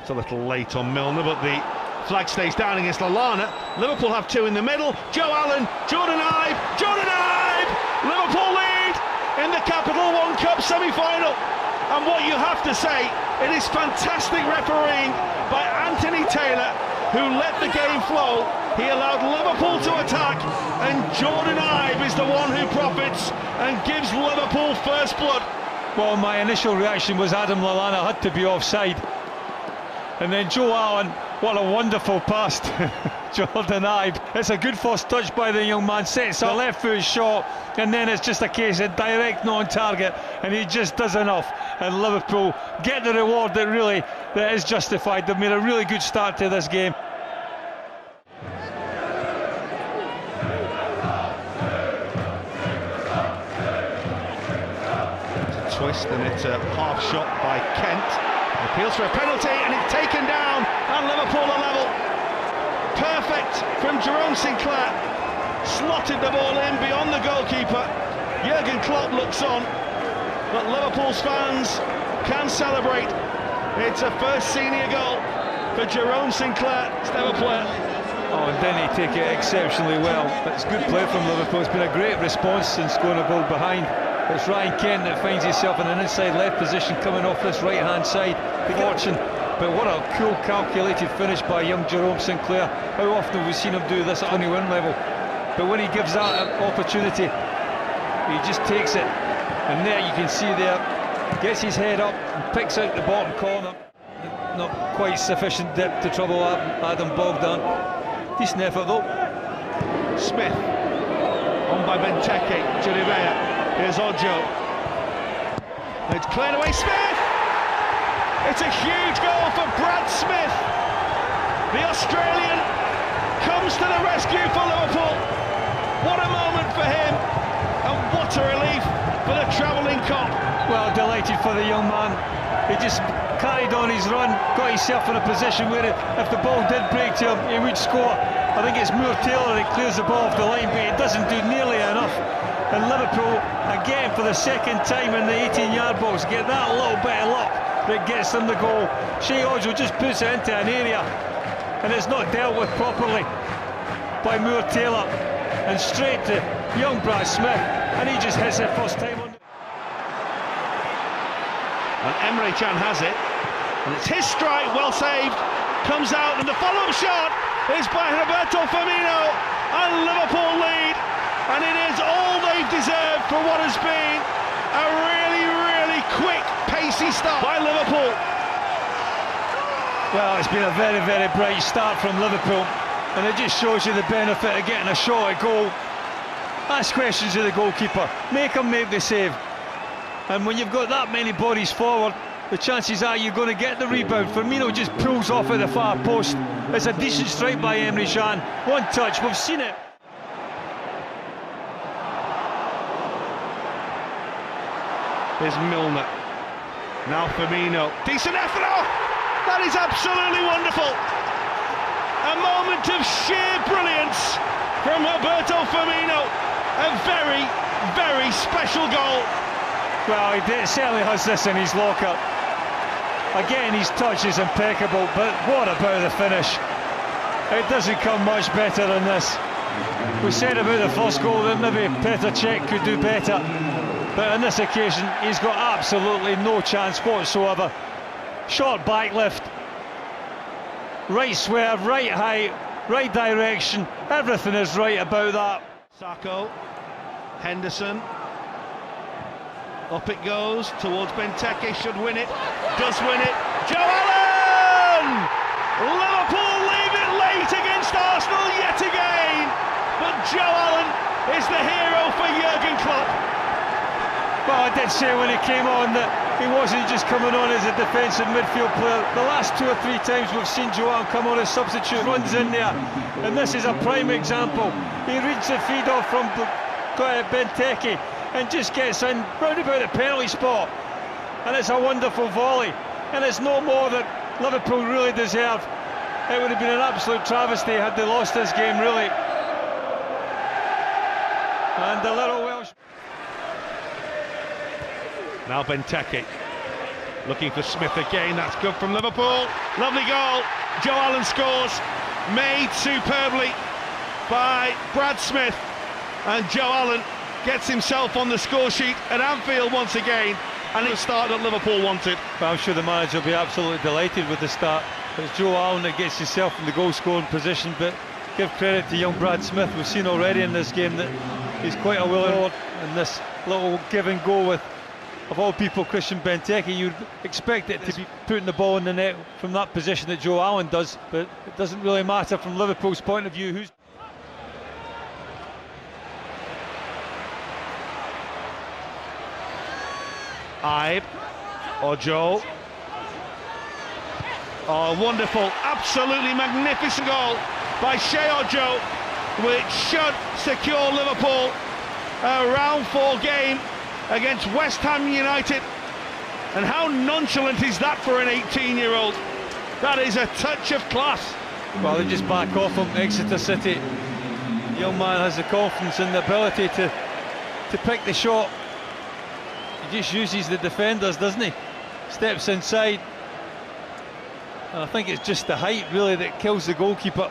It's a little late on Milner, but the flag stays down against Lallana. Liverpool have two in the middle. Joe Allen, Jordan Ibe, Jordan Ibe! Liverpool lead in the Capital One Cup semi-final. And what you have to say, it is fantastic refereeing by Anthony Taylor, who let the game flow. He allowed Liverpool to attack, and Jordan Ibe is the one who profits and gives Liverpool first blood. Well, my initial reaction was Adam Lallana had to be offside. And then Joe Allen, what a wonderful pass to Jordan Ibe. It's a good first touch by the young man, sets a left foot shot, and then it's just a case of direct non-target, and he just does enough. And Liverpool get the reward that is justified. They've made a really good start to this game. Twist, and it's a half shot by Kent. Appeals for a penalty, and it's taken down, and Liverpool are level. Perfect from Jerome Sinclair. Slotted the ball in beyond the goalkeeper. Jurgen Klopp looks on, but Liverpool's fans can celebrate. It's a first senior goal for Jerome Sinclair, Stella player. Oh, and didn't he take it exceptionally well? It's good play from Liverpool. It's been a great response since scoring a goal behind. It's Ryan Kent that finds himself in an inside left position coming off this right hand side. Fortune, but what a cool calculated finish by young Jerome Sinclair. How often have we seen him do this at any win level? But when he gives that opportunity, he just takes it, and there you can see there, gets his head up and picks out the bottom corner. Not quite sufficient depth to trouble Adam Bogdan. Decent effort though. Smith on by Benteke. Chirivella. Here's Ojo. It's cleared away. Smith! It's a huge goal for Brad Smith. The Australian comes to the rescue for Liverpool. What a moment for him, and what a relief for the travelling cop. Well, delighted for the young man. He just carried on his run, got himself in a position where if the ball did break to him, he would score. I think it's Moore-Taylor that clears the ball off the line, but he doesn't do nearly enough. And Liverpool, again for the second time in the 18-yard box, get that little bit of luck that gets them the goal. Shea Ojo just puts it into an area, and it's not dealt with properly by Moore-Taylor. And straight to young Brad Smith, and he just hits it first time on. And Emre Can has it, and it's his strike, well saved, comes out, and the follow-up shot is by Roberto Firmino, and Liverpool lead. And it is all they've deserved for what has been a really quick, pacey start by Liverpool. Well, it's been a very bright start from Liverpool, and it just shows you the benefit of getting a shot at goal. Ask questions of the goalkeeper, make him make the save. And when you've got that many bodies forward, the chances are you're going to get the rebound. Firmino just pulls off at the far post. It's a decent strike by Emre Can. One touch, we've seen it. Here's Milner. Now Firmino. Decent effort. Oh, that is absolutely wonderful. A moment of sheer brilliance from Roberto Firmino. A very special goal. Well, he certainly has this in his locker. Again, his touch is impeccable, but what about the finish? It doesn't come much better than this. We said about the first goal that maybe Petr Cech could do better. But on this occasion, he's got absolutely no chance whatsoever. Short back lift, right swerve, right height, right direction. Everything is right about that. Sacco, Henderson. Up it goes towards Benteke, should win it, does win it. Joe Allen! Liverpool leave it late against Arsenal yet again. But Joe Allen is the hero for Jurgen Klopp. Well, I did say when he came on that he wasn't just coming on as a defensive midfield player. The last 2 or 3 times we've seen Joe Allen come on as substitute, runs in there, and this is a prime example. He reads the feed off from Benteke and just gets in round about the penalty spot, and it's a wonderful volley, and it's no more that Liverpool really deserved. It would have been an absolute travesty had they lost this game, really. And the little Welsh. Now Benteke. Looking for Smith again, that's good from Liverpool. Lovely goal, Joe Allen scores, made superbly by Brad Smith, and Joe Allen gets himself on the score sheet at Anfield once again, and it's the start that Liverpool wanted. Well, I'm sure the manager will be absolutely delighted with the start. It's Joe Allen that gets himself in the goal scoring position, but give credit to young Brad Smith. We've seen already in this game that he's quite a willing lord in this little give and go with, of all people, Christian Benteke. You'd expect it to be putting the ball in the net from that position that Joe Allen does, but it doesn't really matter from Liverpool's point of view. Ibe or Joel. Oh, wonderful, absolutely magnificent goal by Shea Ojo, which should secure Liverpool a round 4 game against West Ham United. And how nonchalant is that for an 18-year-old? That is a touch of class. Well, they just back off from Exeter City. The young man has the confidence and the ability to pick the shot. He just uses the defenders, doesn't he? Steps inside. And I think it's just the height really that kills the goalkeeper.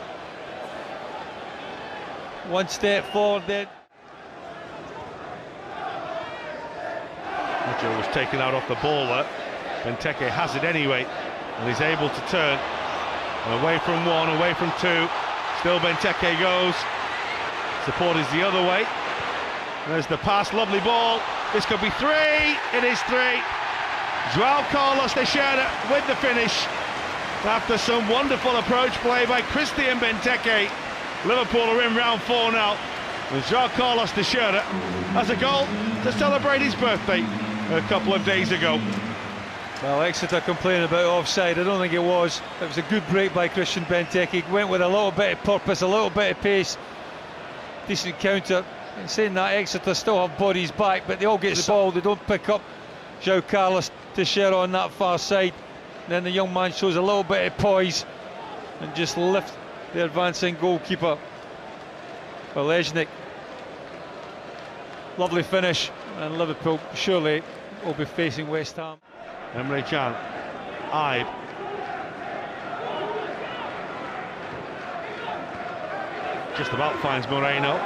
One step forward there. Joe was taken out off the ball there. Benteke has it anyway, and he's able to turn. Away from one, away from two. Still Benteke goes. Support is the other way. There's the pass, lovely ball. This could be 3. It is 3. João Carlos Teixeira with the finish. After some wonderful approach play by Christian Benteke. Liverpool are in round 4 now. And João Carlos Teixeira has a goal to celebrate his birthday a couple of days ago. Well, Exeter complaining about offside. I don't think it was. It was a good break by Christian Benteke. Went with a little bit of purpose, a little bit of pace. Decent counter. And saying that, Exeter still have bodies back, but they all get the ball. They don't pick up João Carlos Teixeira on that far side. And then the young man shows a little bit of poise and just lifts the advancing goalkeeper. Well, Ejnik. Lovely finish, and Liverpool surely will be facing West Ham. Emre Can, Ibe. Just about finds Moreno.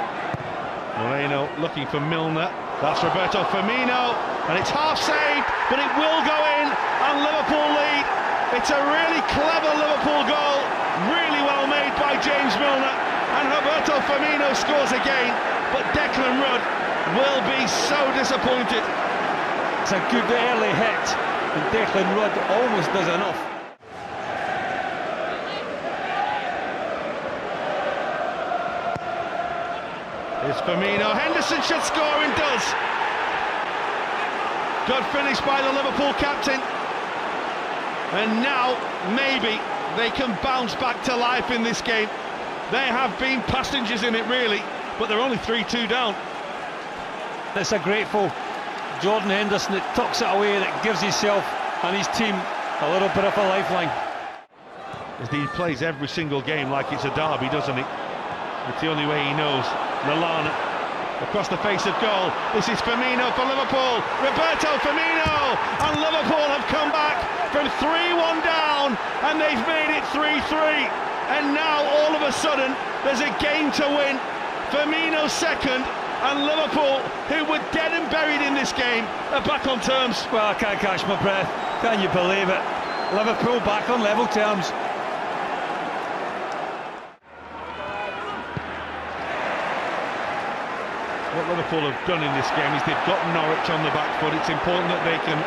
Moreno looking for Milner. That's Roberto Firmino, and it's half saved, but it will go in, and Liverpool lead. It's a really clever Liverpool goal, really well made by James Milner, and Roberto Firmino scores again, but Declan Rudd will be so disappointed. It's a good early hit, and Declan Rudd almost does enough. Here's Firmino. Henderson should score and does. Good finish by the Liverpool captain. And now, maybe, they can bounce back to life in this game. They have been passengers in it, really, but they're only 3-2 down. It's a grateful Jordan Henderson that tucks it away, that gives himself and his team a little bit of a lifeline. He plays every single game like it's a derby, doesn't he? It's the only way he knows. Lallana across the face of goal. This is Firmino for Liverpool. Roberto Firmino, and Liverpool have come back from 3-1 down, and they've made it 3-3. And now all of a sudden there's a game to win. Firmino second, and Liverpool, who were dead and buried in this game, are back on terms. Well, I can't catch my breath. Can you believe it? Liverpool back on level terms. What Liverpool have done in this game is they've got Norwich on the back foot. It's important that they can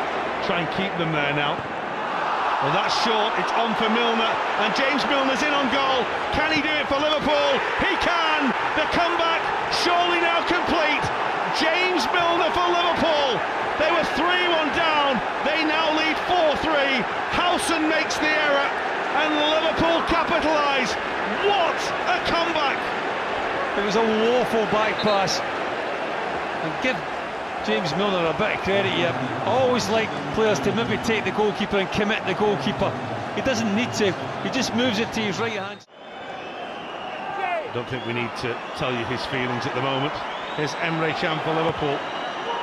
try and keep them there now. Well, that's short, it's on for Milner, and James Milner's in on goal. Can he do it for Liverpool? He can! The comeback surely now complete. James Milner for Liverpool. They were 3-1 down, they now lead 4-3. Howson makes the error, and Liverpool capitalise. What a comeback! It was a woeful back pass. And give James Milner a bit of credit here. I always like players to maybe take the goalkeeper and commit the goalkeeper. He doesn't need to, he just moves it to his right hand. I don't think we need to tell you his feelings at the moment. Here's Emre Can for Liverpool.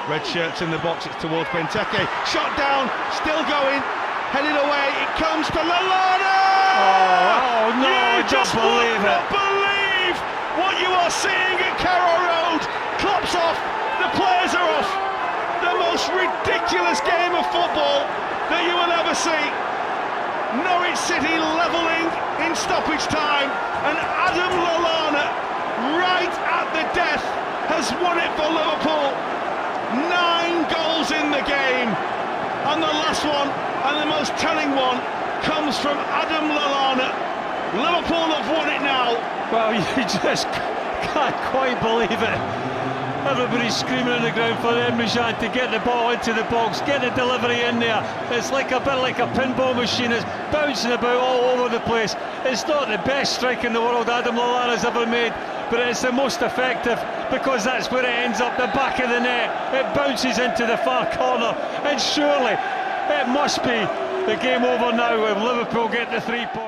Red shirts in the box, it's towards Benteke. Shot down, still going. headed away, it comes to Lallana! Oh no, I just don't believe will it. not believe what you are seeing at Carrow Road. Klopp's off, the players are off. The most ridiculous game of football that you will ever see. Norwich City levelling in stoppage time, and Adam Lallana, right at the death, has won it for Liverpool. 9 goals in the game, and the last one, and the most telling one, comes from Adam Lallana. Liverpool have won it now. Well, you just can't quite believe it. Everybody's screaming on the ground for Emre Can to get the ball into the box, get the delivery in there. It's like a bit like a pinball machine. It's bouncing about all over the place. It's not the best strike in the world Adam Lallana's ever made, but it's the most effective, because that's where it ends up, the back of the net. It bounces into the far corner, and surely it must be the game over now if Liverpool get the 3 points.